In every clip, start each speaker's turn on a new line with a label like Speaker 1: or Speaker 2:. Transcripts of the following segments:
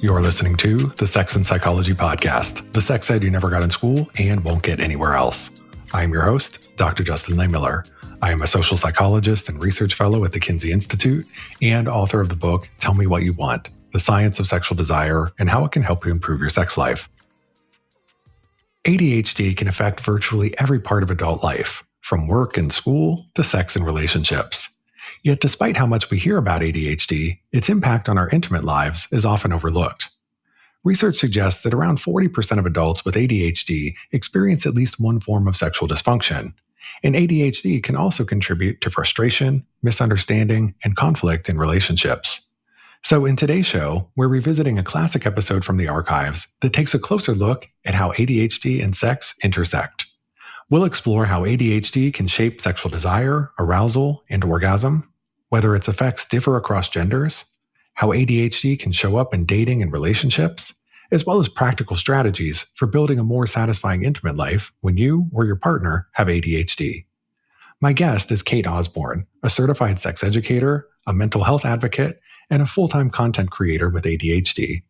Speaker 1: You're listening to the Sex and Psychology Podcast, the sex ed you never got in school and won't get anywhere else. I am your host, Dr. Justin Lehmiller. I am a social psychologist and research fellow at the Kinsey Institute and author of the book, Tell Me What You Want, The Science of Sexual Desire and How It Can Help You Improve Your Sex Life. ADHD can affect virtually every part of adult life, from work and school to sex and relationships. Yet despite how much we hear about ADHD, its impact on our intimate lives is often overlooked. Research suggests that around 40% of adults with ADHD experience at least one form of sexual dysfunction, and ADHD can also contribute to frustration, misunderstanding, and conflict in relationships. So in today's show, we're revisiting a classic episode from the archives that takes a closer look at how ADHD and sex intersect. We'll explore how ADHD can shape sexual desire, arousal, and orgasm, whether its effects differ across genders, how ADHD can show up in dating and relationships, as well as practical strategies for building a more satisfying intimate life when you or your partner have ADHD. My guest is Kate Osborne, a certified sex educator, a mental health advocate, and a full-time content creator with ADHD.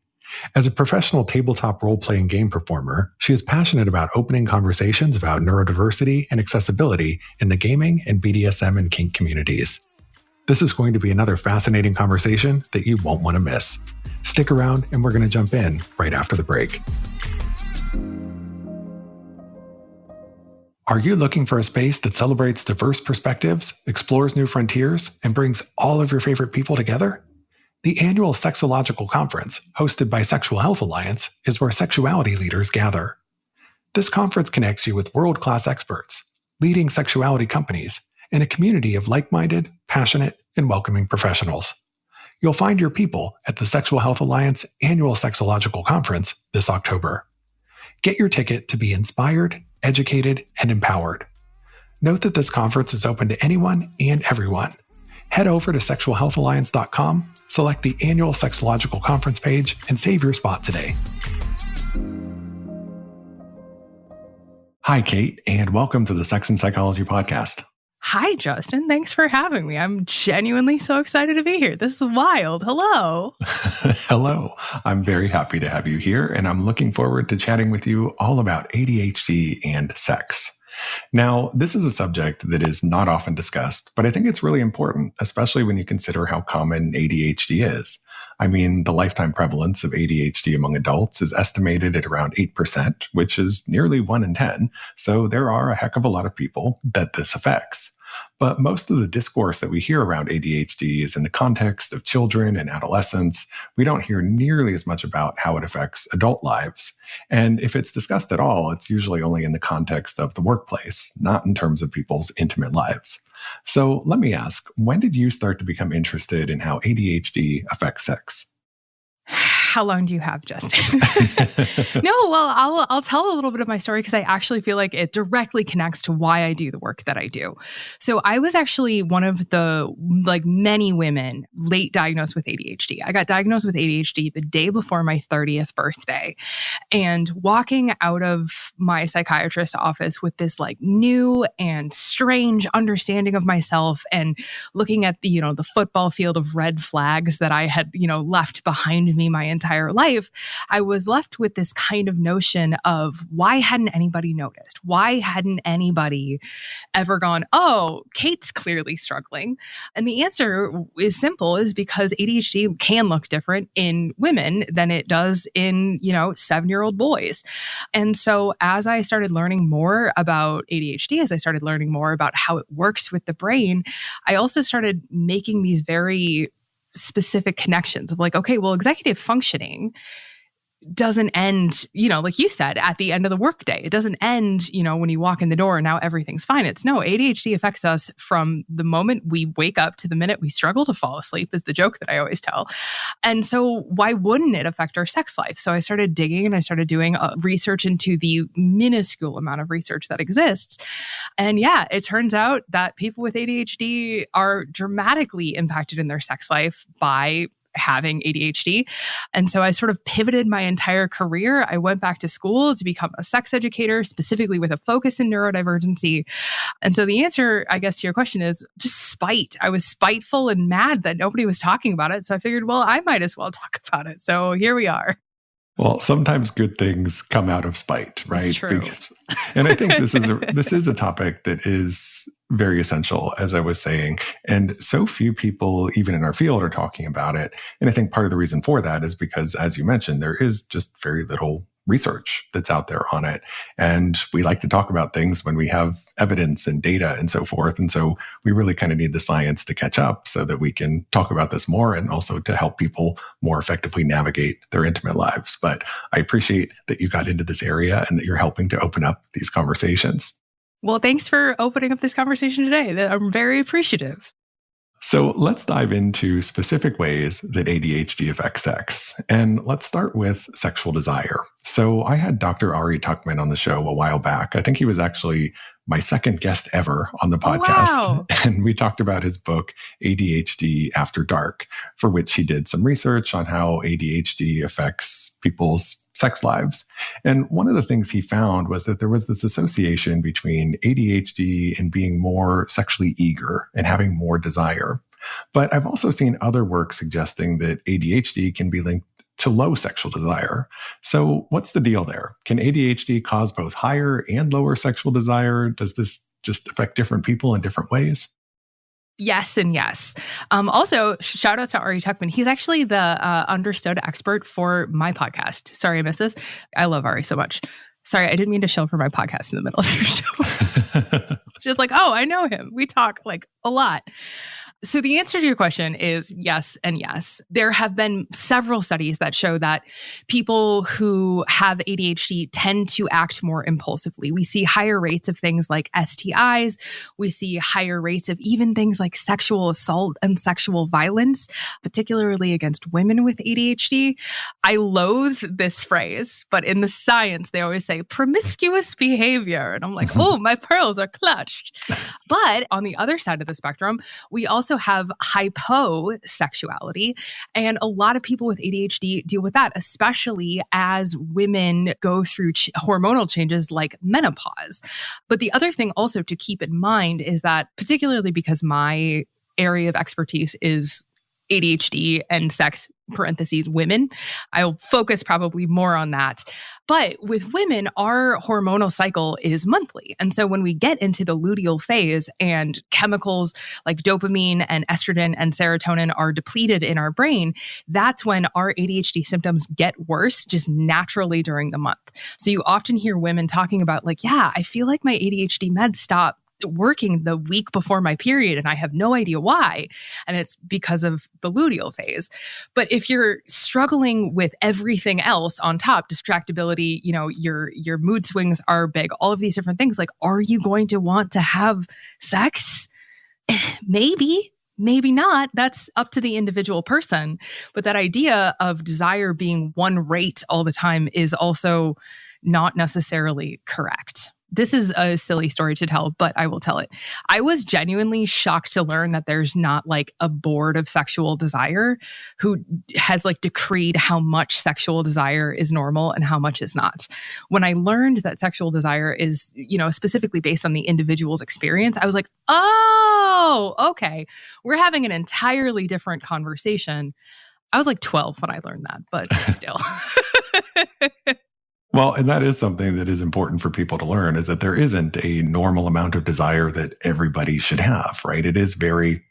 Speaker 1: As a professional tabletop role-playing game performer, she is passionate about opening conversations about neurodiversity and accessibility in the gaming and BDSM and kink communities. This is going to be another fascinating conversation that you won't want to miss. Stick around and we're going to jump in right after the break. Are you looking for a space that celebrates diverse perspectives, explores new frontiers, and brings all of your favorite people together? The annual Sexological Conference, hosted by Sexual Health Alliance, is where sexuality leaders gather. This conference connects you with world-class experts, leading sexuality companies, and a community of like-minded, passionate, and welcoming professionals. You'll find your people at the Sexual Health Alliance Annual Sexological Conference this October. Get your ticket to be inspired, educated, and empowered. Note that this conference is open to anyone and everyone. Head over to sexualhealthalliance.com, select the Annual Sexological Conference page, and save your spot today. Hi, Kate, and welcome to the Sex and Psychology Podcast.
Speaker 2: Hi, Justin. Thanks for having me. I'm genuinely so excited to be here. This is wild. Hello.
Speaker 1: Hello. I'm very happy to have you here, and I'm looking forward to chatting with you all about ADHD and sex. Now, this is a subject that is not often discussed, but I think it's really important, especially when you consider how common ADHD is. I mean, the lifetime prevalence of ADHD among adults is estimated at around 8%, which is nearly 1 in 10. So there are a heck of a lot of people that this affects. But most of the discourse that we hear around ADHD is in the context of children and adolescents. We don't hear nearly as much about how it affects adult lives. And if it's discussed at all, it's usually only in the context of the workplace, not in terms of people's intimate lives. So let me ask, when did you start to become interested in how ADHD affects sex?
Speaker 2: How long do you have, Justin? No, well, I'll tell a little bit of my story because I actually feel like it directly connects to why I do the work that I do. So I was actually one of the many women late diagnosed with ADHD. I got diagnosed with ADHD the day before my 30th birthday, and walking out of my psychiatrist's office with this new and strange understanding of myself, and looking at the football field of red flags that I had left behind me my entire life, I was left with this kind of notion of why hadn't anybody noticed? Why hadn't anybody ever gone, oh, Kate's clearly struggling? And the answer is simple, is because ADHD can look different in women than it does in, 7-year-old boys. And so as I started learning more about ADHD, as I started learning more about how it works with the brain, I also started making these very specific connections of okay, well, executive functioning doesn't end, like you said, at the end of the workday. It doesn't end, when you walk in the door and now everything's fine. It's no, ADHD affects us from the moment we wake up to the minute we struggle to fall asleep, is the joke that I always tell. And so why wouldn't it affect our sex life? So I started digging and I started doing research into the minuscule amount of research that exists. And yeah, it turns out that people with ADHD are dramatically impacted in their sex life by having ADHD. And so I sort of pivoted my entire career. I went back to school to become a sex educator, specifically with a focus in neurodivergency. And so the answer, I guess, to your question is just spite. I was spiteful and mad that nobody was talking about it. So I figured, well, I might as well talk about it. So here we are.
Speaker 1: Well, sometimes good things come out of spite, right?
Speaker 2: That's true.
Speaker 1: And I think this is a topic that is very essential, as I was saying. And so few people, even in our field, are talking about it. And I think part of the reason for that is because, as you mentioned, there is just very little research that's out there on it. And we like to talk about things when we have evidence and data and so forth. And so we really kind of need the science to catch up so that we can talk about this more and also to help people more effectively navigate their intimate lives. But I appreciate that you got into this area and that you're helping to open up these conversations.
Speaker 2: Well, thanks for opening up this conversation today. I'm very appreciative.
Speaker 1: So let's dive into specific ways that ADHD affects sex. And let's start with sexual desire. So I had Dr. Ari Tuckman on the show a while back. I think he was actually my second guest ever on the podcast.
Speaker 2: Oh, wow.
Speaker 1: And we talked about his book, ADHD After Dark, for which he did some research on how ADHD affects people's sex lives. And one of the things he found was that there was this association between ADHD and being more sexually eager and having more desire. But I've also seen other work suggesting that ADHD can be linked to low sexual desire. So what's the deal there? Can ADHD cause both higher and lower sexual desire? Does this just affect different people in different ways?
Speaker 2: Yes and yes. Also, shout out to Ari Tuckman. He's actually the understood expert for my podcast. Sorry, I missed this. I love Ari so much. Sorry, I didn't mean to shill for my podcast in the middle of your show. It's just like, oh, I know him. We talk like a lot. So the answer to your question is yes and yes. There have been several studies that show that people who have ADHD tend to act more impulsively. We see higher rates of things like STIs. We see higher rates of even things like sexual assault and sexual violence, particularly against women with ADHD. I loathe this phrase, but in the science, they always say promiscuous behavior. And I'm like, oh, my pearls are clutched. But on the other side of the spectrum, we also have hyposexuality. And a lot of people with ADHD deal with that, especially as women go through hormonal changes like menopause. But the other thing also to keep in mind is that, particularly because my area of expertise is ADHD and sex, parentheses, women, I'll focus probably more on that. But with women, our hormonal cycle is monthly. And so when we get into the luteal phase and chemicals like dopamine and estrogen and serotonin are depleted in our brain, that's when our ADHD symptoms get worse just naturally during the month. So you often hear women talking about like, yeah, I feel like my ADHD meds stop working the week before my period and I have no idea why. And it's because of the luteal phase. But if you're struggling with everything else on top, distractibility, you know, your mood swings are big, all of these different things, like, are you going to want to have sex? Maybe. Maybe not. That's up to the individual person. But that idea of desire being one rate all the time is also not necessarily correct. This is a silly story to tell, but I will tell it. I was genuinely shocked to learn that there's not like a board of sexual desire who has like decreed how much sexual desire is normal and how much is not. When I learned that sexual desire is, you know, specifically based on the individual's experience, I was like, oh, okay. We're having an entirely different conversation. I was like 12 when I learned that, but still.
Speaker 1: Well, and that is something that is important for people to learn, is that there isn't a normal amount of desire that everybody should have, right? It is very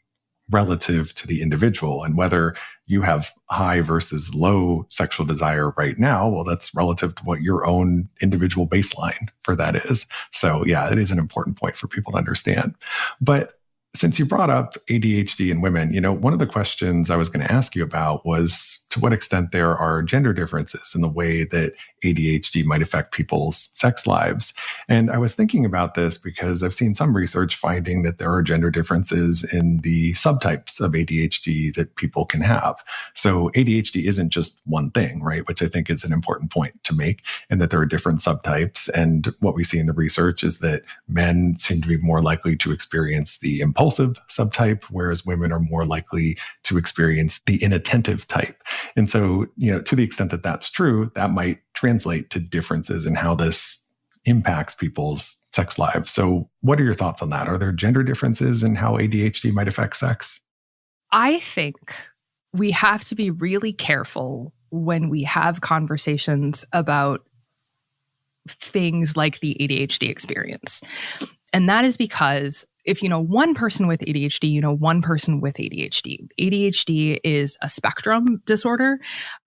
Speaker 1: relative to the individual. And whether you have high versus low sexual desire right now, well, that's relative to what your own individual baseline for that is. So yeah, it is an important point for people to understand. But since you brought up ADHD in women, you know, one of the questions I was going to ask you about was to what extent there are gender differences in the way that ADHD might affect people's sex lives. And I was thinking about this because I've seen some research finding that there are gender differences in the subtypes of ADHD that people can have. So ADHD isn't just one thing, right? Which I think is an important point to make, and that there are different subtypes. And what we see in the research is that men seem to be more likely to experience the impulsive impulsive subtype, whereas women are more likely to experience the inattentive type. And so, to the extent that that's true, that might translate to differences in how this impacts people's sex lives. So what are your thoughts on that? Are there gender differences in how ADHD might affect sex?
Speaker 2: I think we have to be really careful when we have conversations about things like the ADHD experience. And that is because if you know one person with ADHD, you know one person with ADHD. ADHD is a spectrum disorder.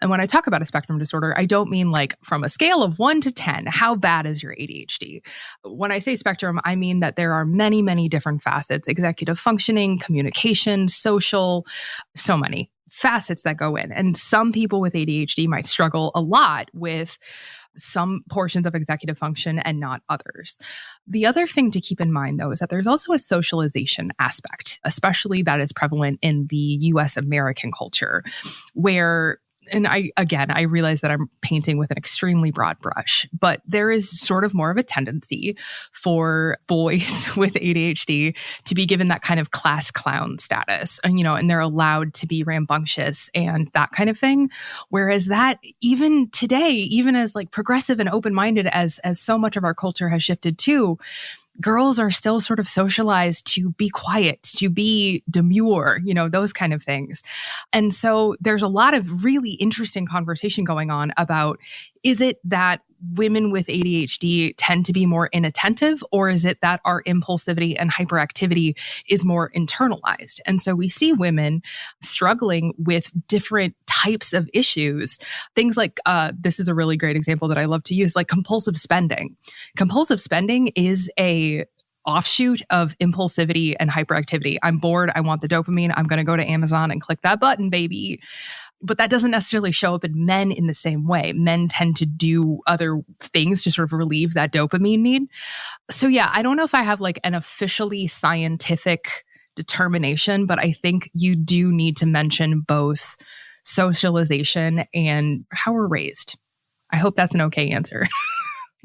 Speaker 2: And when I talk about a spectrum disorder, I don't mean like from a scale of 1 to 10, how bad is your ADHD? When I say spectrum, I mean that there are many, many different facets: executive functioning, communication, social, so many facets that go in. And some people with ADHD might struggle a lot with some portions of executive function and not others. The other thing to keep in mind, though, is that there's also a socialization aspect, especially that is prevalent in the US American culture, where, and I realize that I'm painting with an extremely broad brush, but there is sort of more of a tendency for boys with ADHD to be given that kind of class clown status, and they're allowed to be rambunctious and that kind of thing. Whereas that even today, even as like progressive and open-minded as so much of our culture has shifted to, girls are still sort of socialized to be quiet, to be demure, those kind of things. And so there's a lot of really interesting conversation going on about, is it that women with ADHD tend to be more inattentive, or is it that our impulsivity and hyperactivity is more internalized? And so we see women struggling with different types of issues. Things like, this is a really great example that I love to use, like compulsive spending. Compulsive spending is a offshoot of impulsivity and hyperactivity. I'm bored. I want the dopamine. I'm going to go to Amazon and click that button, baby. But that doesn't necessarily show up in men in the same way. Men tend to do other things to sort of relieve that dopamine need. So yeah, I don't know if I have like an officially scientific determination, but I think you do need to mention both socialization and how we're raised. I hope that's an okay answer.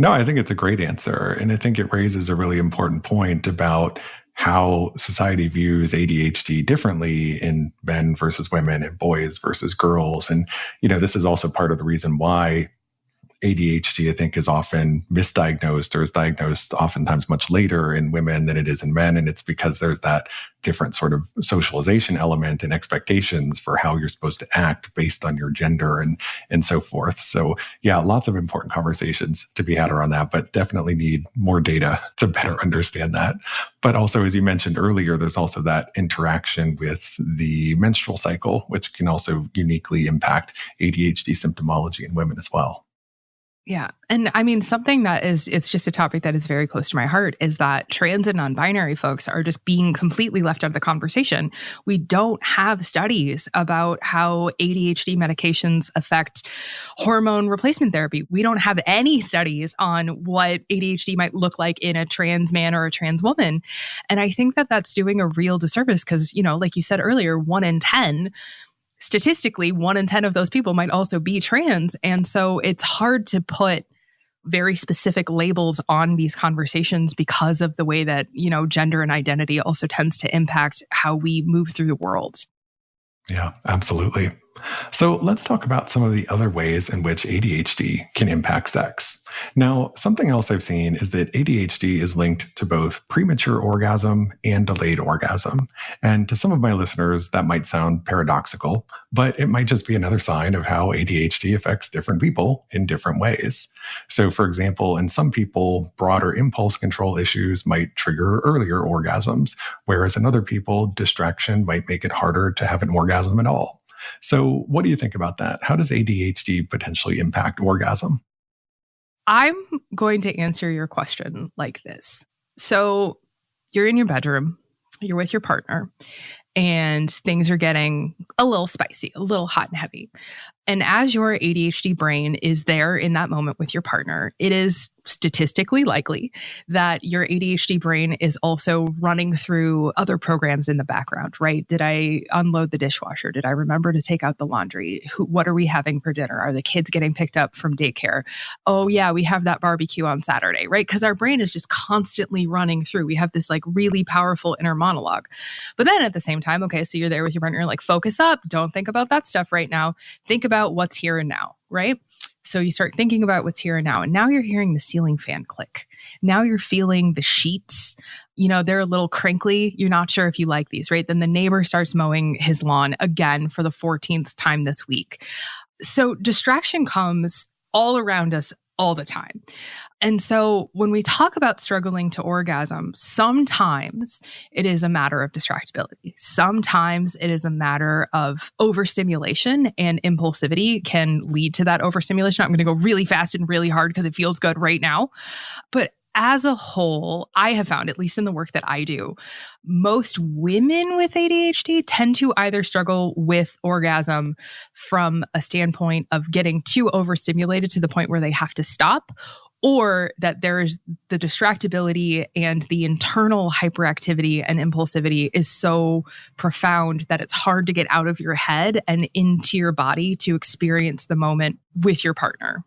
Speaker 1: No, I think it's a great answer. And I think it raises a really important point about how society views ADHD differently in men versus women and boys versus girls. And, this is also part of the reason why ADHD, I think, is often misdiagnosed or is diagnosed oftentimes much later in women than it is in men. And it's because there's that different sort of socialization element and expectations for how you're supposed to act based on your gender and so forth. So yeah, lots of important conversations to be had around that, but definitely need more data to better understand that. But also, as you mentioned earlier, there's also that interaction with the menstrual cycle, which can also uniquely impact ADHD symptomology in women as well.
Speaker 2: Yeah. And I mean, something that it's just a topic that is very close to my heart is that trans and non-binary folks are just being completely left out of the conversation. We don't have studies about how ADHD medications affect hormone replacement therapy. We don't have any studies on what ADHD might look like in a trans man or a trans woman. And I think that that's doing a real disservice because, like you said earlier, 1 in 10 statistically, 1 in 10 of those people might also be trans. And so it's hard to put very specific labels on these conversations because of the way that, gender and identity also tends to impact how we move through the world.
Speaker 1: Yeah, absolutely. So let's talk about some of the other ways in which ADHD can impact sex. Now, something else I've seen is that ADHD is linked to both premature orgasm and delayed orgasm. And to some of my listeners, that might sound paradoxical, but it might just be another sign of how ADHD affects different people in different ways. So, for example, in some people, broader impulse control issues might trigger earlier orgasms, whereas in other people, distraction might make it harder to have an orgasm at all. So what do you think about that? How does ADHD potentially impact orgasm?
Speaker 2: I'm going to answer your question like this. So you're in your bedroom, you're with your partner, and things are getting a little spicy, a little hot and heavy. And as your ADHD brain is there in that moment with your partner, it is statistically likely that your ADHD brain is also running through other programs in the background, right? Did I unload the dishwasher? Did I remember to take out the laundry? What are we having for dinner? Are the kids getting picked up from daycare? Oh yeah, we have that barbecue on Saturday, right? Because our brain is just constantly running through. We have this like really powerful inner monologue. But then at the same time, okay, so you're there with your partner, like focus up. Don't think about that stuff right now. Think about what's here and now, right? So you start thinking about what's here and now. And now you're hearing the ceiling fan click. Now you're feeling the sheets. They're a little crinkly. You're not sure if you like these, right? Then the neighbor starts mowing his lawn again for the 14th time this week. So distraction comes all around us all the time. And so when we talk about struggling to orgasm, sometimes it is a matter of distractibility. Sometimes it is a matter of overstimulation, and impulsivity can lead to that overstimulation. I'm going to go really fast and really hard because it feels good right now. But as a whole, I have found, at least in the work that I do, most women with ADHD tend to either struggle with orgasm from a standpoint of getting too overstimulated to the point where they have to stop, or that there's the distractibility and the internal hyperactivity and impulsivity is so profound that it's hard to get out of your head and into your body to experience the moment with your partner.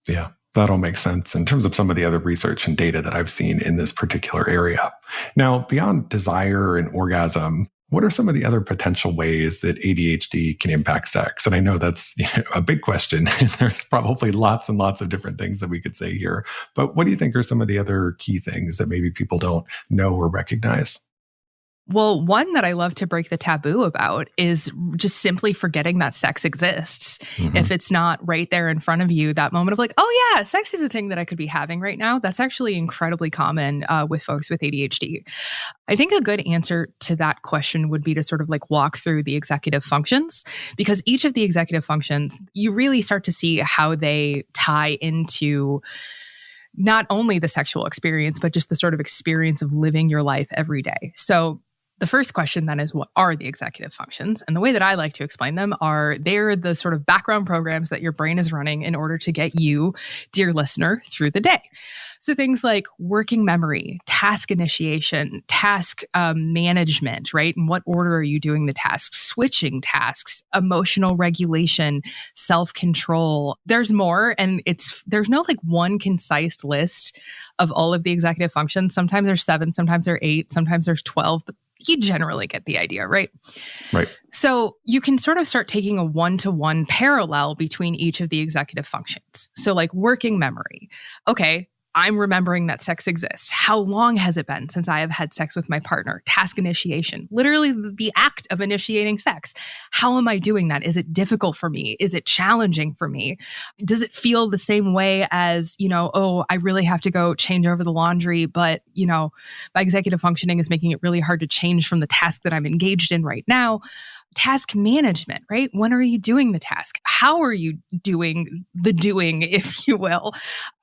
Speaker 1: Yeah. That all makes sense in terms of some of the other research and data that I've seen in this particular area. Now, beyond desire and orgasm, what are some of the other potential ways that ADHD can impact sex? And I know that's a big question. There's probably lots and lots of different things that we could say here. But what do you think are some of the other key things that maybe people don't know or recognize?
Speaker 2: Well, one that I love to break the taboo about is just simply forgetting that sex exists. Mm-hmm. If it's not right there in front of you, that moment of like, oh yeah, sex is a thing that I could be having right now. That's actually incredibly common with folks with ADHD. I think a good answer to that question would be to sort of like walk through the executive functions, because each of the executive functions, you really start to see how they tie into not only the sexual experience, but just the sort of experience of living your life every day. So the first question then is, what are the executive functions? And the way that I like to explain them are they're the sort of background programs that your brain is running in order to get you, dear listener, through the day. So things like working memory, task initiation, task management, right? In what order are you doing the tasks? Switching tasks, emotional regulation, self-control. There's more, and there's no like one concise list of all of the executive functions. Sometimes there's 7, sometimes there's 8, sometimes there's 12. You generally get the idea, right?
Speaker 1: Right.
Speaker 2: So you can sort of start taking a one-to-one parallel between each of the executive functions. So like working memory. Okay, I'm remembering that sex exists. How long has it been since I have had sex with my partner? Task initiation, literally the act of initiating sex. How am I doing that? Is it difficult for me? Is it challenging for me? Does it feel the same way as, oh, I really have to go change over the laundry, but, my executive functioning is making it really hard to change from the task that I'm engaged in right now. Task management, right? When are you doing the task? How are you doing the doing, if you will?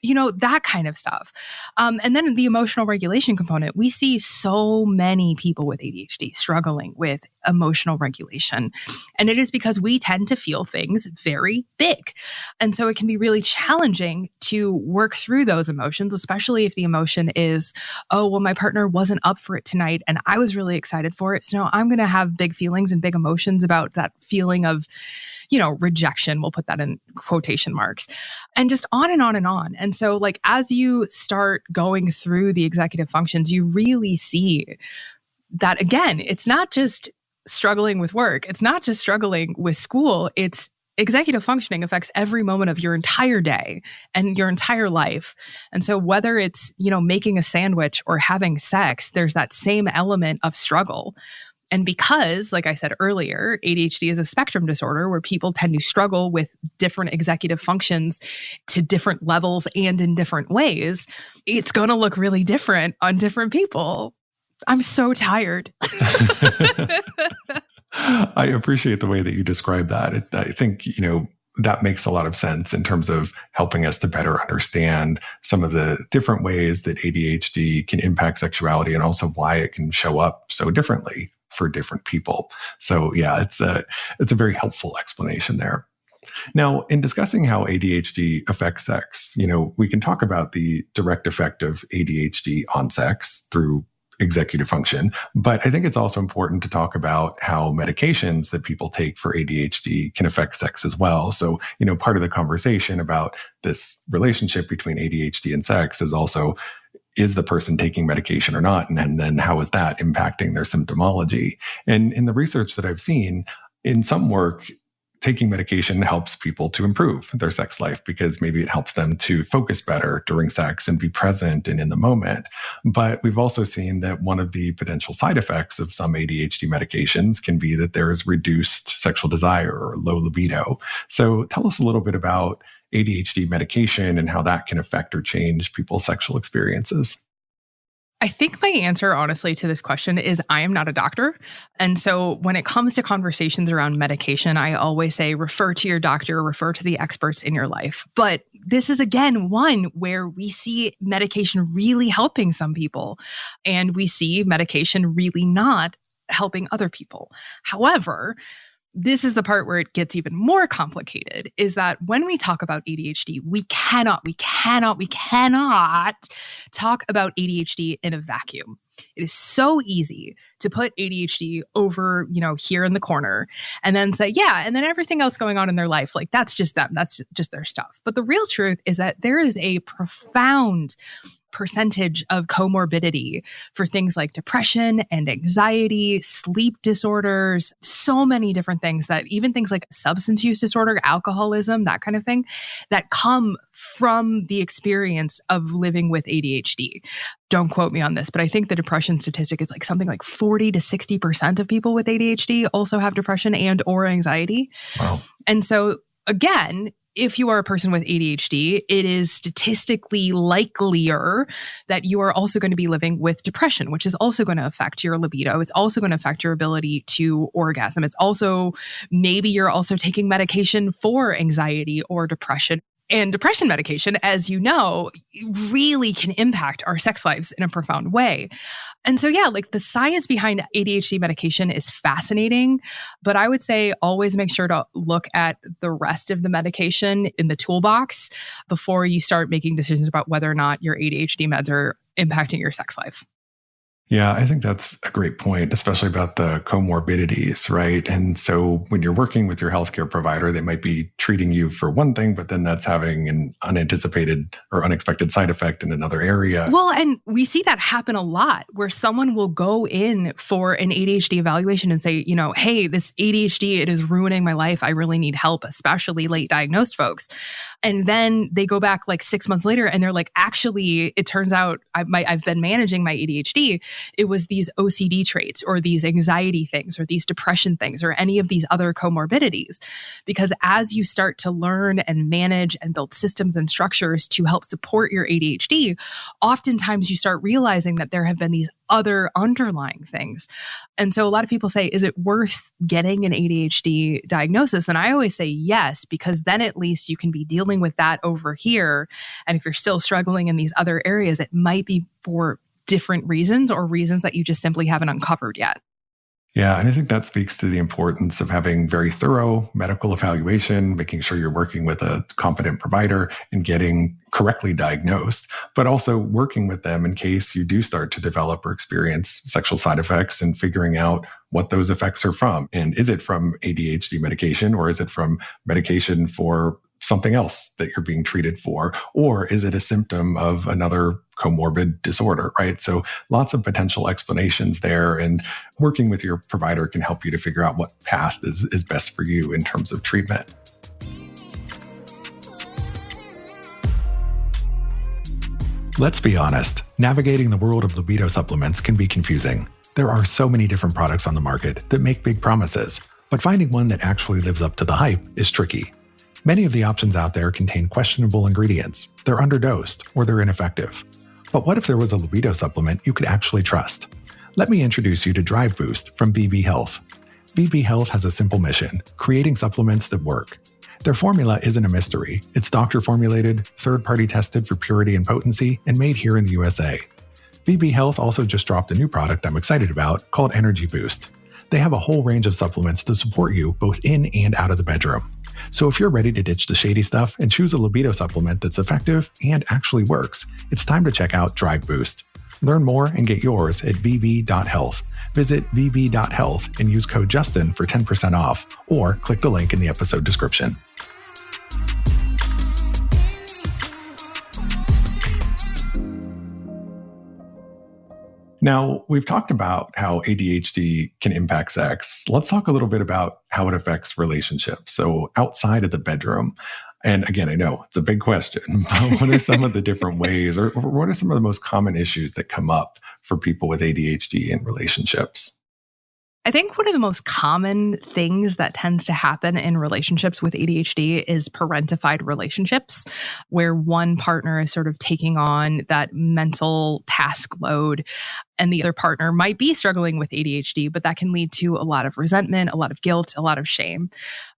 Speaker 2: That kind of stuff. And then the emotional regulation component, we see so many people with ADHD struggling with emotional regulation. And it is because we tend to feel things very big. And so it can be really challenging to work through those emotions, especially if the emotion is, oh, well, my partner wasn't up for it tonight and I was really excited for it. So now I'm going to have big feelings and big emotions about that feeling of, rejection. We'll put that in quotation marks, and just on and on and on. And so like, as you start going through the executive functions, you really see that, again, it's not just struggling with work. It's not just struggling with school. It's executive functioning affects every moment of your entire day and your entire life. And so whether it's, making a sandwich or having sex, there's that same element of struggle. And because, like I said earlier, ADHD is a spectrum disorder where people tend to struggle with different executive functions to different levels and in different ways, it's going to look really different on different people. I'm so tired.
Speaker 1: I appreciate the way that you describe that. I think, that makes a lot of sense in terms of helping us to better understand some of the different ways that ADHD can impact sexuality and also why it can show up so differently for different people. So yeah, it's a very helpful explanation there. Now, in discussing how ADHD affects sex, we can talk about the direct effect of ADHD on sex through executive function, but I think it's also important to talk about how medications that people take for ADHD can affect sex as well. So, part of the conversation about this relationship between ADHD and sex is also, is the person taking medication or not? And then how is that impacting their symptomology? And in the research that I've seen, in some work, taking medication helps people to improve their sex life because maybe it helps them to focus better during sex and be present and in the moment. But we've also seen that one of the potential side effects of some ADHD medications can be that there is reduced sexual desire or low libido. So tell us a little bit about ADHD medication and how that can affect or change people's sexual experiences.
Speaker 2: I think my answer, honestly, to this question is I am not a doctor. And so when it comes to conversations around medication, I always say refer to your doctor, refer to the experts in your life. But this is, again, one where we see medication really helping some people, and we see medication really not helping other people. However, this is the part where it gets even more complicated, is that when we talk about ADHD, we cannot talk about ADHD in a vacuum. It is so easy to put ADHD over, here in the corner and then say, yeah, and then everything else going on in their life, like that's just them, that's just their stuff. But the real truth is that there is a profound percentage of comorbidity for things like depression and anxiety, sleep disorders, so many different things, that even things like substance use disorder, alcoholism, that kind of thing, that come from the experience of living with ADHD. Don't quote me on this, but I think the depression statistic is like something like 40 to 60% of people with ADHD also have depression and or anxiety.
Speaker 1: Wow.
Speaker 2: And so again, if you are a person with ADHD, it is statistically likelier that you are also going to be living with depression, which is also going to affect your libido. It's also going to affect your ability to orgasm. It's also, maybe you're also taking medication for anxiety or depression. And depression medication, as you know, really can impact our sex lives in a profound way. And so, yeah, like the science behind ADHD medication is fascinating, but I would say always make sure to look at the rest of the medication in the toolbox before you start making decisions about whether or not your ADHD meds are impacting your sex life.
Speaker 1: Yeah, I think that's a great point, especially about the comorbidities, right? And so when you're working with your healthcare provider, they might be treating you for one thing, but then that's having an unanticipated or unexpected side effect in another area.
Speaker 2: Well, and we see that happen a lot where someone will go in for an ADHD evaluation and say, hey, this ADHD, it is ruining my life. I really need help, especially late diagnosed folks. And then they go back like 6 months later and they're like, actually, it turns out I've been managing my ADHD. It was these OCD traits or these anxiety things or these depression things or any of these other comorbidities. Because as you start to learn and manage and build systems and structures to help support your ADHD, oftentimes you start realizing that there have been these other underlying things. And so a lot of people say, is it worth getting an ADHD diagnosis? And I always say yes, because then at least you can be dealing with that over here. And if you're still struggling in these other areas, it might be for different reasons or reasons that you just simply haven't uncovered yet.
Speaker 1: Yeah, and I think that speaks to the importance of having very thorough medical evaluation, making sure you're working with a competent provider and getting correctly diagnosed, but also working with them in case you do start to develop or experience sexual side effects and figuring out what those effects are from. And is it from ADHD medication or is it from medication for something else that you're being treated for? Or is it a symptom of another comorbid disorder, right? So lots of potential explanations there, and working with your provider can help you to figure out what path is best for you in terms of treatment. Let's be honest, navigating the world of libido supplements can be confusing. There are so many different products on the market that make big promises, but finding one that actually lives up to the hype is tricky. Many of the options out there contain questionable ingredients, they're underdosed, or they're ineffective. But what if there was a libido supplement you could actually trust? Let me introduce you to Drive Boost from VB Health. VB Health has a simple mission, creating supplements that work. Their formula isn't a mystery. It's doctor-formulated, third-party tested for purity and potency, and made here in the USA. VB Health also just dropped a new product I'm excited about called Energy Boost. They have a whole range of supplements to support you both in and out of the bedroom. So if you're ready to ditch the shady stuff and choose a libido supplement that's effective and actually works, it's time to check out Drive Boost. Learn more and get yours at vb.health. Visit vb.health and use code Justin for 10% off, or click the link in the episode description. Now, we've talked about how ADHD can impact sex. Let's talk a little bit about how it affects relationships. So outside of the bedroom, and again, I know it's a big question, but what are some of the different ways, or what are some of the most common issues that come up for people with ADHD in relationships?
Speaker 2: I think one of the most common things that tends to happen in relationships with ADHD is parentified relationships, where one partner is sort of taking on that mental task load, and the other partner might be struggling with ADHD, but that can lead to a lot of resentment, a lot of guilt, a lot of shame.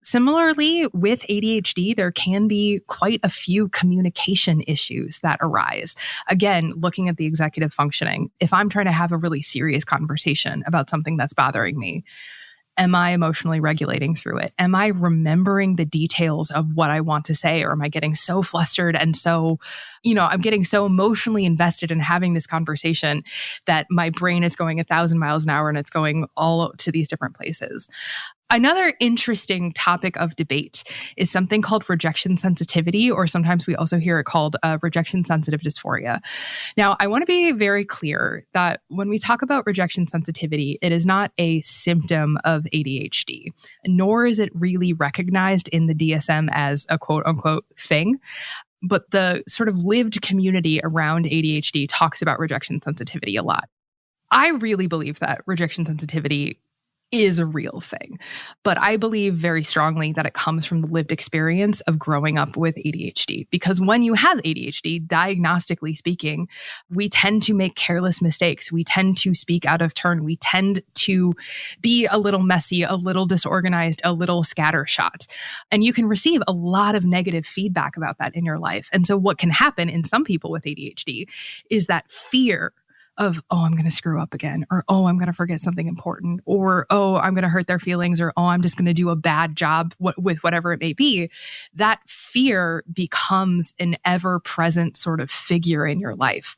Speaker 2: Similarly, with ADHD, there can be quite a few communication issues that arise. Again, looking at the executive functioning, if I'm trying to have a really serious conversation about something that's bothering me, am I emotionally regulating through it? Am I remembering the details of what I want to say? Or am I getting so flustered and so, I'm getting so emotionally invested in having this conversation that my brain is going 1,000 miles an hour and it's going all to these different places. Another interesting topic of debate is something called rejection sensitivity, or sometimes we also hear it called rejection sensitive dysphoria. Now, I want to be very clear that when we talk about rejection sensitivity, it is not a symptom of ADHD, nor is it really recognized in the DSM as a quote unquote thing. But the sort of lived community around ADHD talks about rejection sensitivity a lot. I really believe that rejection sensitivity is a real thing. But I believe very strongly that it comes from the lived experience of growing up with ADHD. Because when you have ADHD, diagnostically speaking, we tend to make careless mistakes. We tend to speak out of turn. We tend to be a little messy, a little disorganized, a little scattershot. And you can receive a lot of negative feedback about that in your life. And so what can happen in some people with ADHD is that fear of, oh, I'm going to screw up again, or, oh, I'm going to forget something important, or, oh, I'm going to hurt their feelings, or, oh, I'm just going to do a bad job with whatever it may be. That fear becomes an ever-present sort of figure in your life.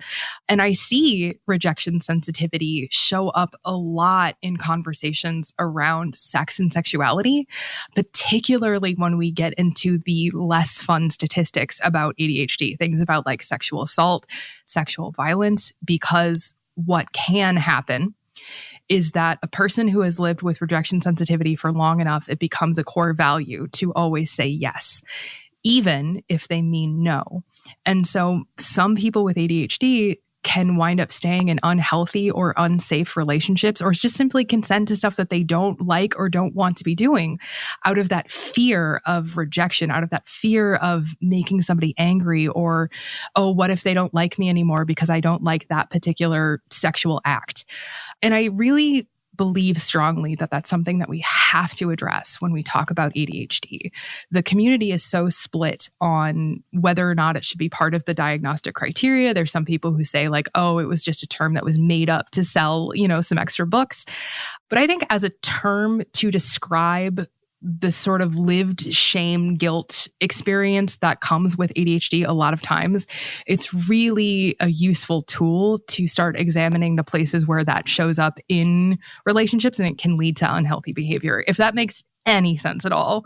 Speaker 2: And I see rejection sensitivity show up a lot in conversations around sex and sexuality, particularly when we get into the less fun statistics about ADHD, things about like sexual assault, sexual violence, because what can happen is that a person who has lived with rejection sensitivity for long enough, it becomes a core value to always say yes, even if they mean no. And so some people with ADHD can wind up staying in unhealthy or unsafe relationships, or just simply consent to stuff that they don't like or don't want to be doing out of that fear of rejection, out of that fear of making somebody angry, or, oh, what if they don't like me anymore because I don't like that particular sexual act? And I really believe strongly that that's something that we have to address when we talk about ADHD. The community is so split on whether or not it should be part of the diagnostic criteria. There's some people who say like, oh, it was just a term that was made up to sell, some extra books. But I think as a term to describe the sort of lived shame, guilt experience that comes with ADHD, a lot of times, it's really a useful tool to start examining the places where that shows up in relationships, and it can lead to unhealthy behavior, if that makes any sense at all.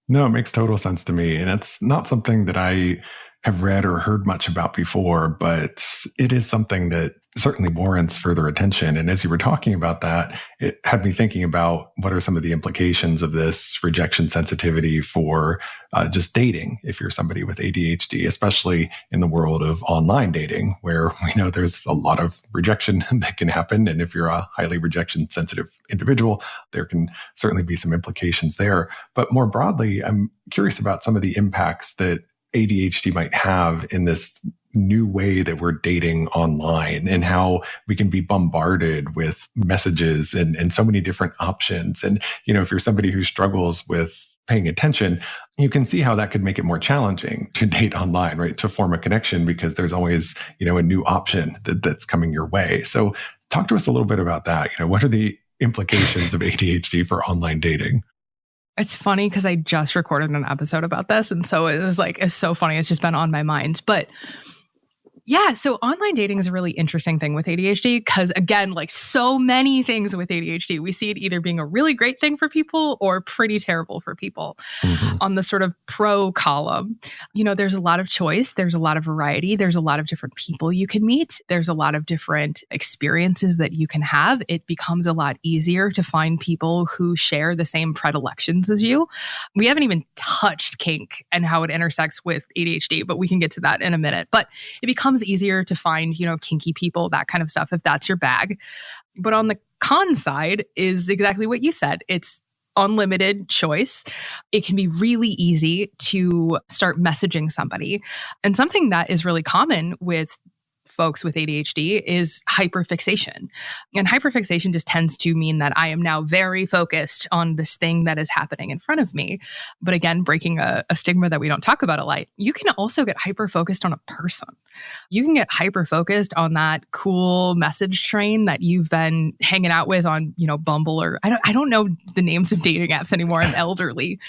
Speaker 1: No, it makes total sense to me. And it's not something that I have read or heard much about before, but it is something that certainly warrants further attention. And as you were talking about that, it had me thinking about what are some of the implications of this rejection sensitivity for just dating, if you're somebody with ADHD, especially in the world of online dating, where we know there's a lot of rejection that can happen. And if you're a highly rejection sensitive individual, there can certainly be some implications there. But more broadly, I'm curious about some of the impacts that ADHD might have in this new way that we're dating online, and how we can be bombarded with messages and so many different options. And, if you're somebody who struggles with paying attention, you can see how that could make it more challenging to date online, right? To form a connection, because there's always, a new option that's coming your way. So talk to us a little bit about that. What are the implications of ADHD for online dating?
Speaker 2: It's funny because I just recorded an episode about this. And so it was like, it's so funny. It's just been on my mind. But yeah, so online dating is a really interesting thing with ADHD because, again, like so many things with ADHD, we see it either being a really great thing for people or pretty terrible for people. On the sort of pro column, there's a lot of choice, there's a lot of variety, there's a lot of different people you can meet, there's a lot of different experiences that you can have. It becomes a lot easier to find people who share the same predilections as you. We haven't even touched kink and how it intersects with ADHD, but we can get to that in a minute. But it becomes easier to find, kinky people, that kind of stuff, if that's your bag. But on the con side is exactly what you said. It's unlimited choice. It can be really easy to start messaging somebody. And something that is really common with folks with ADHD is hyperfixation. And hyperfixation just tends to mean that I am now very focused on this thing that is happening in front of me. But again, breaking a stigma that we don't talk about a lot, you can also get hyper-focused on a person. You can get hyper-focused on that cool message train that you've been hanging out with on, Bumble, or I don't know the names of dating apps anymore. I'm elderly.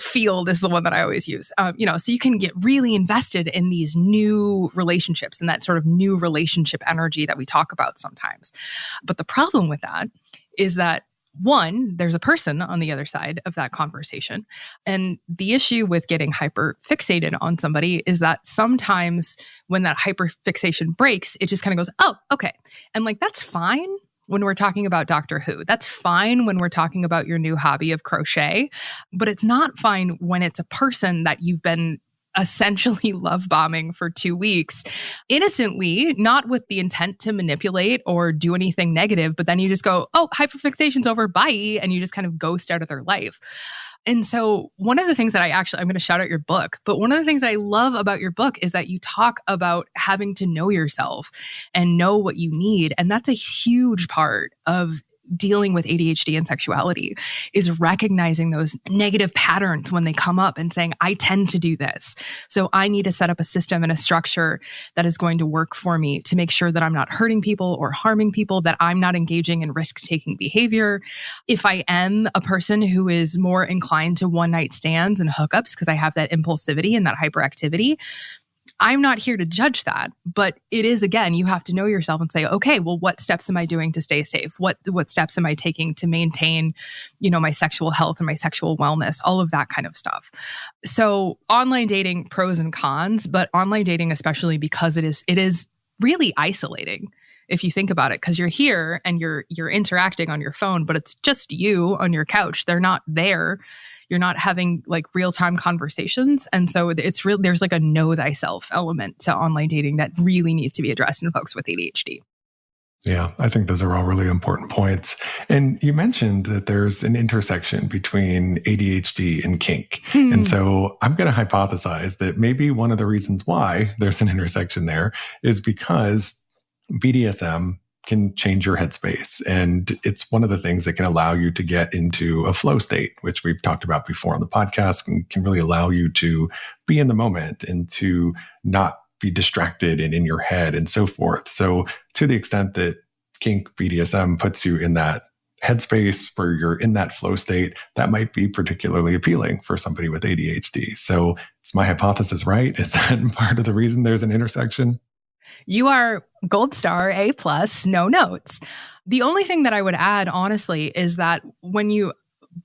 Speaker 2: Field is the one that I always use. So you can get really invested in these new relationships and that sort of new relationship energy that we talk about sometimes. But the problem with that is that, one, there's a person on the other side of that conversation. And the issue with getting hyper fixated on somebody is that sometimes when that hyper fixation breaks, it just kind of goes, oh, okay. And like, that's fine when we're talking about Doctor Who. That's fine when we're talking about your new hobby of crochet, but it's not fine when it's a person that you've been essentially love bombing for 2 weeks, innocently, not with the intent to manipulate or do anything negative, but then you just go, oh, hyperfixation's over, bye, and you just kind of ghost out of their life. And so one of the things that I'm going to shout out your book, but one of the things that I love about your book is that you talk about having to know yourself and know what you need. And that's a huge part of dealing with ADHD and sexuality, is recognizing those negative patterns when they come up and saying, I tend to do this. So I need to set up a system and a structure that is going to work for me to make sure that I'm not hurting people or harming people, that I'm not engaging in risk-taking behavior. If I am a person who is more inclined to one-night stands and hookups because I have that impulsivity and that hyperactivity, I'm not here to judge that, but it is, again, you have to know yourself and say, okay, well, what steps am I doing to stay safe? What steps am I taking to maintain, my sexual health and my sexual wellness, all of that kind of stuff. So online dating, pros and cons, but online dating, especially because it is really isolating. If you think about it, because you're here and you're interacting on your phone, but it's just you on your couch. They're not there. You're not having like real-time conversations. And so there's like a know thyself element to online dating that really needs to be addressed in folks with ADHD.
Speaker 1: Yeah, I think those are all really important points. And you mentioned that there's an intersection between ADHD and kink. And so I'm going to hypothesize that maybe one of the reasons why there's an intersection there is because BDSM can change your headspace. And it's one of the things that can allow you to get into a flow state, which we've talked about before on the podcast, and can really allow you to be in the moment and to not be distracted and in your head and so forth. So to the extent that kink BDSM puts you in that headspace where you're in that flow state, that might be particularly appealing for somebody with ADHD. So is my hypothesis right? Is that part of the reason there's an intersection?
Speaker 2: You are gold star, A+, no notes. The only thing that I would add, honestly, is that when you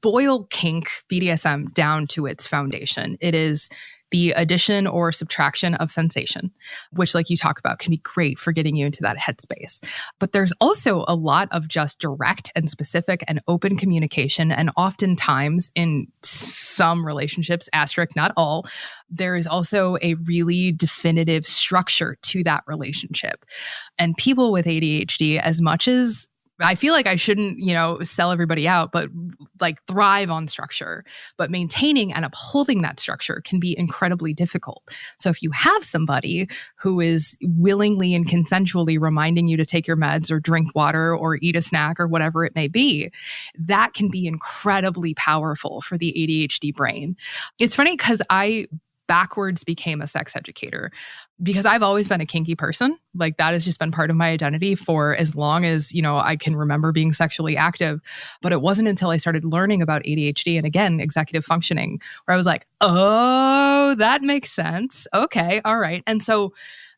Speaker 2: boil kink BDSM down to its foundation, it is the addition or subtraction of sensation, which, like you talk about, can be great for getting you into that headspace. But there's also a lot of just direct and specific and open communication. And oftentimes in some relationships, asterisk, not all, there is also a really definitive structure to that relationship. And people with ADHD, as much as I feel like I shouldn't, sell everybody out, but like thrive on structure. But maintaining and upholding that structure can be incredibly difficult. So if you have somebody who is willingly and consensually reminding you to take your meds or drink water or eat a snack or whatever it may be, that can be incredibly powerful for the ADHD brain. It's funny because I backwards became a sex educator because I've always been a kinky person. Like that has just been part of my identity for as long as, I can remember being sexually active. But it wasn't until I started learning about ADHD and again, executive functioning, where I was like, oh, that makes sense. Okay. All right. And so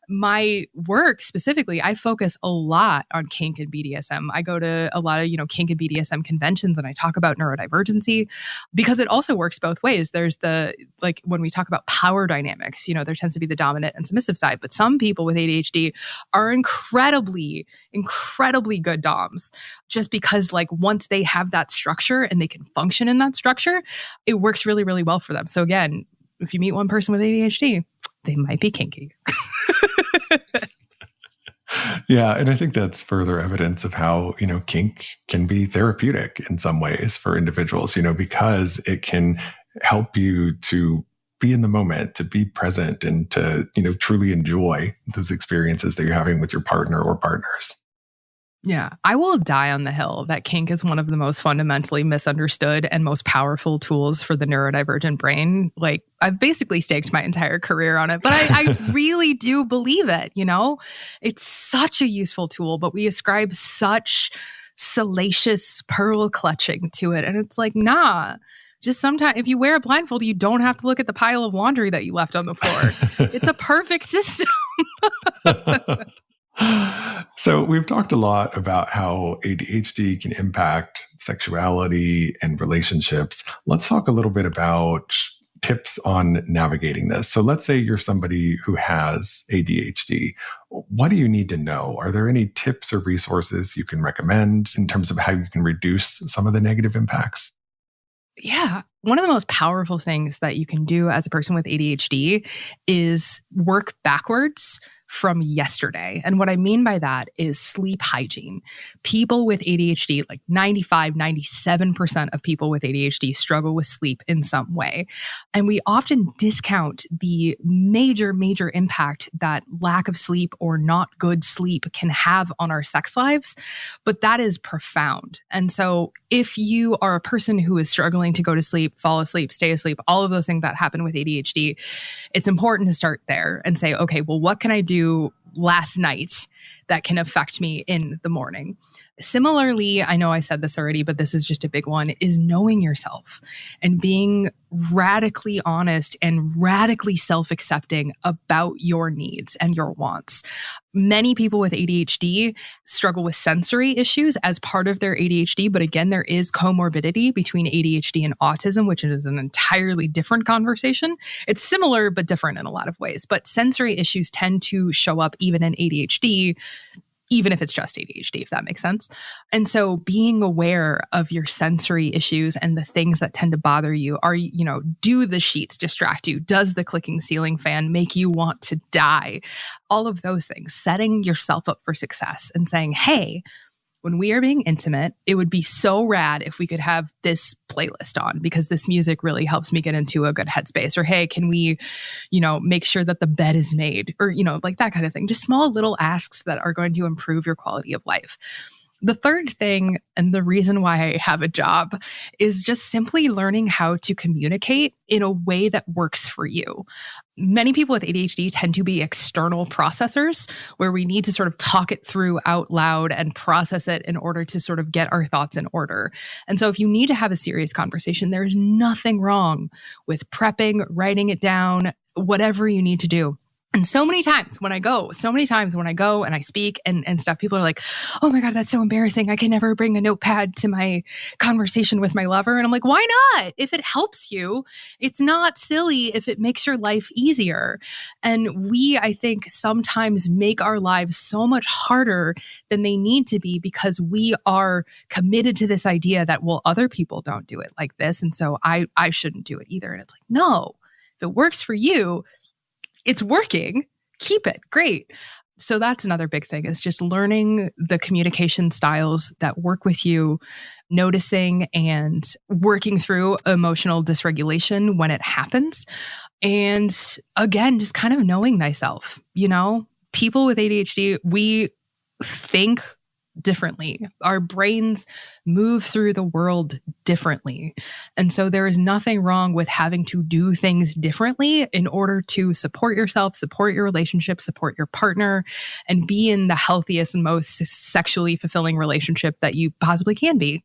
Speaker 2: my work specifically, I focus a lot on kink and BDSM. I go to a lot of, kink and BDSM conventions and I talk about neurodivergency because it also works both ways. There's when we talk about power dynamics, there tends to be the dominant and submissive side, but some people with ADHD are incredibly, incredibly good DOMs just because once they have that structure and they can function in that structure, it works really, really well for them. So again, if you meet one person with ADHD, they might be kinky.
Speaker 1: Yeah. And I think that's further evidence of how, kink can be therapeutic in some ways for individuals, because it can help you to be in the moment, to be present and to, truly enjoy those experiences that you're having with your partner or partners.
Speaker 2: Yeah, I will die on the hill that kink is one of the most fundamentally misunderstood and most powerful tools for the neurodivergent brain. I've basically staked my entire career on it, but I really do believe it, It's such a useful tool, but we ascribe such salacious pearl clutching to it. And it's like, nah. Just sometimes, if you wear a blindfold, you don't have to look at the pile of laundry that you left on the floor. It's a perfect system.
Speaker 1: So we've talked a lot about how ADHD can impact sexuality and relationships. Let's talk a little bit about tips on navigating this. So let's say you're somebody who has ADHD. What do you need to know? Are there any tips or resources you can recommend in terms of how you can reduce some of the negative impacts?
Speaker 2: Yeah. One of the most powerful things that you can do as a person with ADHD is work backwards from yesterday. And what I mean by that is sleep hygiene. People with ADHD, 95, 97% of people with ADHD struggle with sleep in some way. And we often discount the major, major impact that lack of sleep or not good sleep can have on our sex lives. But that is profound. And so if you are a person who is struggling to go to sleep, fall asleep, stay asleep, all of those things that happen with ADHD, it's important to start there and say, okay, well, what can I do last night that can affect me in the morning? Similarly, I know I said this already, but this is just a big one, is knowing yourself and being radically honest and radically self-accepting about your needs and your wants. Many people with ADHD struggle with sensory issues as part of their ADHD, but again, there is comorbidity between ADHD and autism, which is an entirely different conversation. It's similar, but different in a lot of ways. But sensory issues tend to show up even in ADHD, even if it's just ADHD, if that makes sense. And so being aware of your sensory issues and the things that tend to bother you are, do the sheets distract you? Does the clicking ceiling fan make you want to die? All of those things, setting yourself up for success and saying, hey, when we are being intimate, it would be so rad if we could have this playlist on because this music really helps me get into a good headspace. Or, hey, can we, make sure that the bed is made? Or, that kind of thing. Just small little asks that are going to improve your quality of life. The third thing, and the reason why I have a job, is just simply learning how to communicate in a way that works for you. Many people with ADHD tend to be external processors, where we need to sort of talk it through out loud and process it in order to sort of get our thoughts in order. And so if you need to have a serious conversation, there's nothing wrong with prepping, writing it down, whatever you need to do. And so many times when I go and I speak and stuff, people are like, oh my God, that's so embarrassing. I can never bring a notepad to my conversation with my lover. And I'm like, why not? If it helps you, it's not silly if it makes your life easier. And we, I think, sometimes make our lives so much harder than they need to be because we are committed to this idea that, well, other people don't do it like this. And so I shouldn't do it either. And it's like, no, if it works for you, it's working, keep it. Great. So that's another big thing, is just learning the communication styles that work with you, noticing and working through emotional dysregulation when it happens. And again, just kind of knowing thyself. People with ADHD, we think differently. Our brains move through the world differently. And so there is nothing wrong with having to do things differently in order to support yourself, support your relationship, support your partner, and be in the healthiest and most sexually fulfilling relationship that you possibly can be.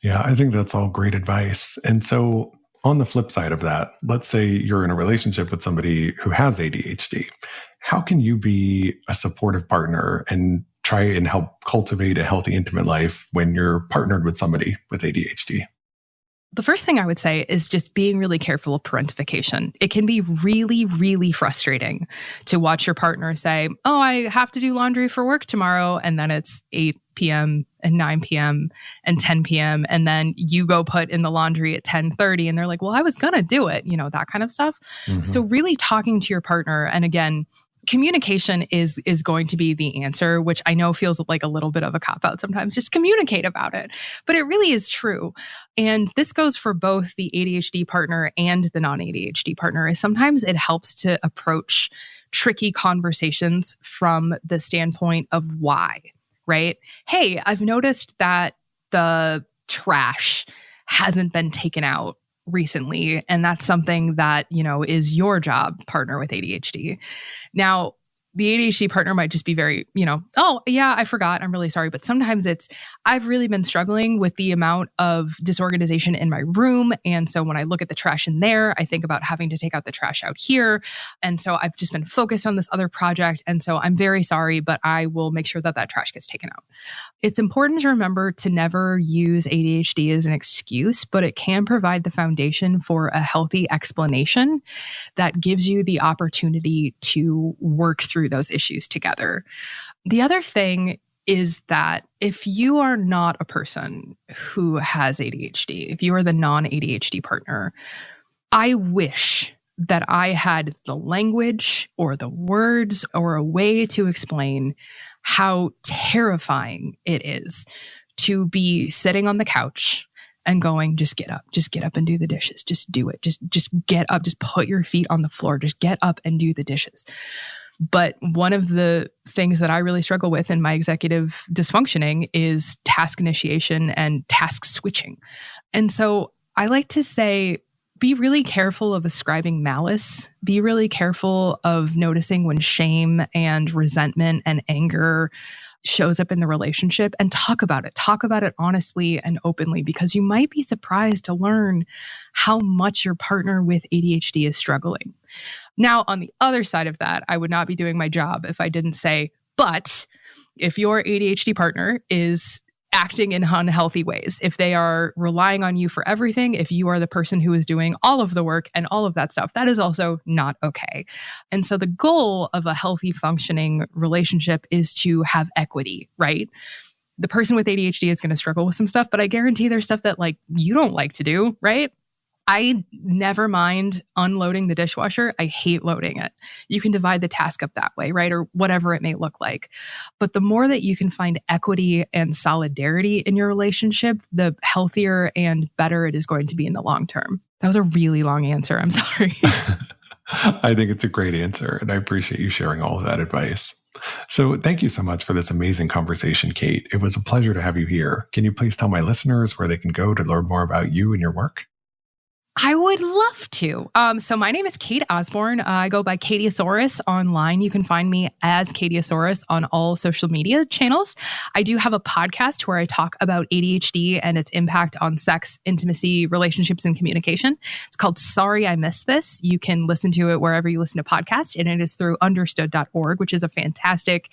Speaker 1: Yeah, I think that's all great advice. And so on the flip side of that, let's say you're in a relationship with somebody who has ADHD. How can you be a supportive partner and try and help cultivate a healthy, intimate life when you're partnered with somebody with ADHD?
Speaker 2: The first thing I would say is just being really careful of parentification. It can be really, really frustrating to watch your partner say, oh, I have to do laundry for work tomorrow. And then it's 8 p.m. and 9 p.m. and 10 p.m. And then you go put in the laundry at 10:30 and they're like, well, I was going to do it, that kind of stuff. Mm-hmm. So really talking to your partner, and again, communication is going to be the answer, which I know feels like a little bit of a cop-out sometimes. Just communicate about it. But it really is true. And this goes for both the ADHD partner and the non-ADHD partner, is sometimes it helps to approach tricky conversations from the standpoint of why, right? Hey, I've noticed that the trash hasn't been taken out recently. And that's something that, is your job, partner with ADHD. Now, the ADHD partner might just be very, oh, yeah, I forgot. I'm really sorry. But sometimes I've really been struggling with the amount of disorganization in my room. And so when I look at the trash in there, I think about having to take out the trash out here. And so I've just been focused on this other project. And so I'm very sorry, but I will make sure that trash gets taken out. It's important to remember to never use ADHD as an excuse, but it can provide the foundation for a healthy explanation that gives you the opportunity to work through those issues together. The other thing is that if you are not a person who has ADHD, if you are the non-ADHD partner, I wish that I had the language or the words or a way to explain how terrifying it is to be sitting on the couch and going, just get up and do the dishes. Just do it. Just get up. Just put your feet on the floor. Just get up and do the dishes. But one of the things that I really struggle with in my executive dysfunctioning is task initiation and task switching. And so I like to say, be really careful of ascribing malice. Be really careful of noticing when shame and resentment and anger shows up in the relationship, and talk about it. Talk about it honestly and openly, because you might be surprised to learn how much your partner with ADHD is struggling. Now, on the other side of that, I would not be doing my job if I didn't say, but if your ADHD partner is acting in unhealthy ways, if they are relying on you for everything, if you are the person who is doing all of the work and all of that stuff, that is also not okay. And so the goal of a healthy functioning relationship is to have equity, right? The person with ADHD is going to struggle with some stuff, but I guarantee there's stuff that you don't like to do, right? I never mind unloading the dishwasher. I hate loading it. You can divide the task up that way, right? Or whatever it may look like. But the more that you can find equity and solidarity in your relationship, the healthier and better it is going to be in the long term. That was a really long answer. I'm sorry.
Speaker 1: I think it's a great answer, and I appreciate you sharing all of that advice. So thank you so much for this amazing conversation, Kate. It was a pleasure to have you here. Can you please tell my listeners where they can go to learn more about you and your work?
Speaker 2: I would love to. So my name is Kate Osborne. I go by Katiesaurus online. You can find me as Katiesaurus on all social media channels. I do have a podcast where I talk about ADHD and its impact on sex, intimacy, relationships, and communication. It's called Sorry I Missed This. You can listen to it wherever you listen to podcasts, and it is through understood.org, which is a fantastic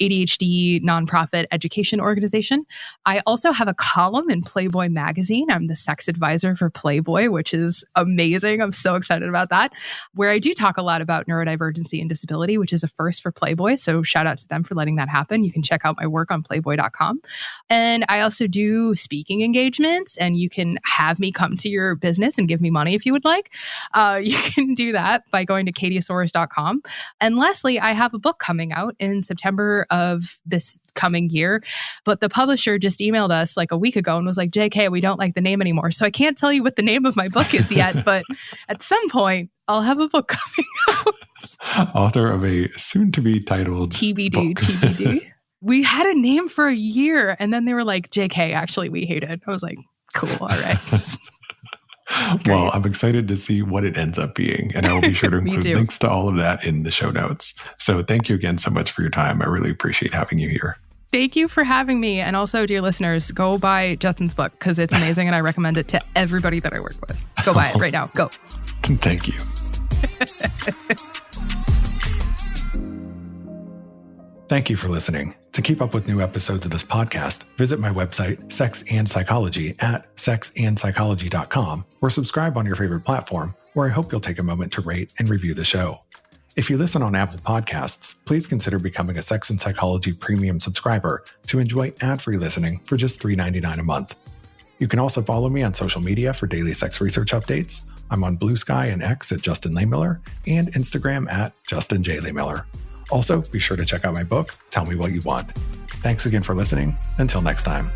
Speaker 2: ADHD nonprofit education organization. I also have a column in Playboy magazine. I'm the sex advisor for Playboy, which is amazing. I'm so excited about that, where I do talk a lot about neurodivergency and disability, which is a first for Playboy. So shout out to them for letting that happen. You can check out my work on playboy.com. And I also do speaking engagements, and you can have me come to your business and give me money if you would like. You can do that by going to katiesaurus.com. And lastly, I have a book coming out in September of this coming year, but the publisher just emailed us a week ago and was like, JK, we don't like the name anymore. So I can't tell you what the name of my book is yet, but at some point I'll have a book coming out.
Speaker 1: Author of a soon-to-be titled
Speaker 2: TBD,
Speaker 1: book.
Speaker 2: TBD. We had a name for a year. And then they were like, JK, actually, we hate it. I was like, cool. All right.
Speaker 1: Well, I'm excited to see what it ends up being. And I will be sure to include links to all of that in the show notes. So thank you again so much for your time. I really appreciate having you here.
Speaker 2: Thank you for having me. And also, dear listeners, go buy Justin's book because it's amazing. And I recommend it to everybody that I work with. Go buy it right now. Go.
Speaker 1: Thank you. Thank you for listening. To keep up with new episodes of this podcast, visit my website, Sex and Psychology, at sexandpsychology.com, or subscribe on your favorite platform, where I hope you'll take a moment to rate and review the show. If you listen on Apple Podcasts, please consider becoming a Sex and Psychology Premium subscriber to enjoy ad-free listening for just $3.99 a month. You can also follow me on social media for daily sex research updates. I'm on Blue Sky and X at Justin Lehmiller and Instagram at Justin J. Lehmiller. Also, be sure to check out my book, Tell Me What You Want. Thanks again for listening. Until next time.